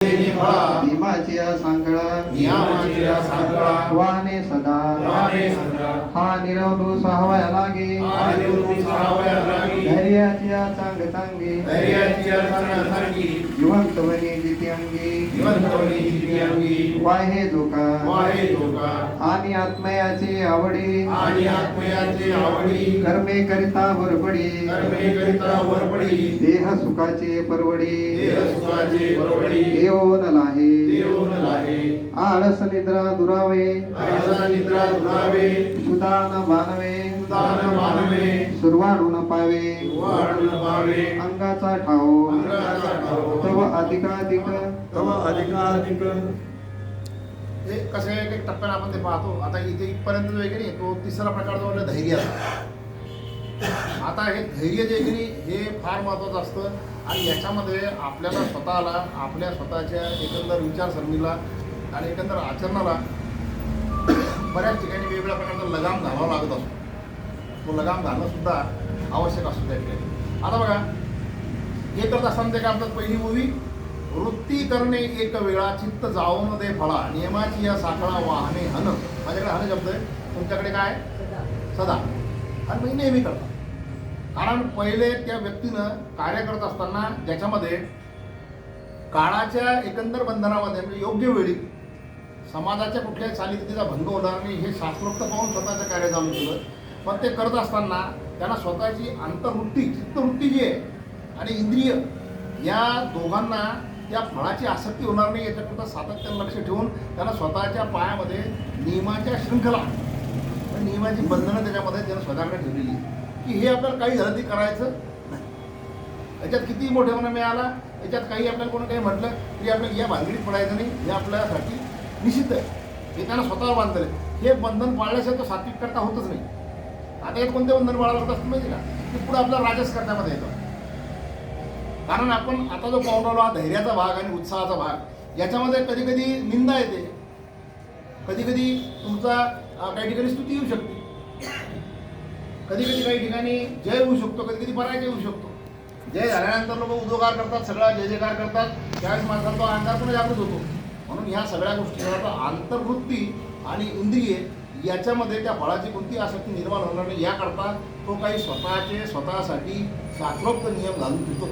नियमाची सांगळा वाने सदा हा निरवधू सहावया लागे धैर्याची चांगली जिवंत वनी जिती अंगी वाहे जोका आणि आत्मयाची आवडी कर्मे करिता वरपडी देह सुखाचे परवडी देवोन लाहे आळस निद्रा दुरावे सुदान बाणवे सुरवाडून पावे अंगाचा ठाव तव अधिकाधिक हे कसे एक टप्प्याने आपण ते पाहतो. आता इथे इथपर्यंत जो आहे की नाही तो तिसरा प्रकार जो म्हणजे धैर्याचा. आता हे धैर्य जे की नाही हे फार महत्त्वाचं असतं आणि याच्यामध्ये आपल्याला स्वतःला आपल्या स्वतःच्या एकंदर विचारसरणीला आणि एकंदर आचरणाला बऱ्याच ठिकाणी वेगवेगळ्या प्रकारचा लगाम घालावा लागत असतो. तो लगाम घालणं सुद्धा आवश्यक असतो त्या ठिकाणी. आता बघा हे करत असताना ते काय म्हणतात, पहिली मूवी वृत्ती करणे एक वेळा चित्त जाऊन दे फळा नियमाची या साखळा वाहने हन. माझ्याकडे हन शब्द आहे, तुमच्याकडे काय सदा. आणि मी नेहमी करतो. कारण पहिले त्या व्यक्तीनं कार्य करत असताना ज्याच्यामध्ये काळाच्या एकंदर बंधनामध्ये म्हणजे योग्य वेळी समाजाच्या कुठल्याही चालीरीतीचा भंग होणार नाही हे शास्त्रोक्त पाहून स्वतःचं कार्य चालू केलं. पण ते करत असताना त्यांना स्वतःची अंतर्वृत्ती चित्तवृत्ती जी आहे आणि इंद्रिय या दोघांना त्या फळाची आसक्ती होणार नाही याच्याकरता सातत्यानं लक्ष ठेवून त्यांना स्वतःच्या पायामध्ये नियमाच्या शृंखला नियमाची बंधनं त्याच्यामध्ये त्यानं स्वतःकडे ठेवलेली की हे आपल्याला काही झालं ते करायचं नाही. याच्यात किती मोठेपणा मिळाला, याच्यात काही आपल्याला कोणी काही म्हटलं की आपल्याला या भानगडीत पडायचं नाही, हे आपल्यासाठी निषिद्ध आहे. हे त्यांना स्वतःवर बांधलं आहे. हे बंधन पाळल्याशिवाय तो सात्विक करता होतच नाही. आता यात कोणते बंधन पाळावं लागत असतं माहिती का, की पुढे आपला राजस करण्यामध्ये येतो. कारण आपण आता जो पाहून हा धैर्याचा भाग आणि उत्साहाचा भाग याच्यामध्ये कधी कधी निंदा येते, कधी कधी तुमचा काही ठिकाणी स्तुती येऊ शकते, कधी कधी काही ठिकाणी जय होऊ शकतो, कधी कधी पराजय होऊ शकतो. जय झाल्यानंतर लोक उद्योगार करतात, सगळा जय जयकार करतात, त्यावेळेस माणसाला तो अहंकार पण जागृत होतो. म्हणून ह्या सगळ्या गोष्टी अंतर्वृत्ती आणि इंद्रिये याच्यामध्ये त्या फळाची कोणती आसक्ती निर्माण होणार नाही याकरता तो काही स्वतःसाठी शास्त्रोक्त नियम घालून देतो.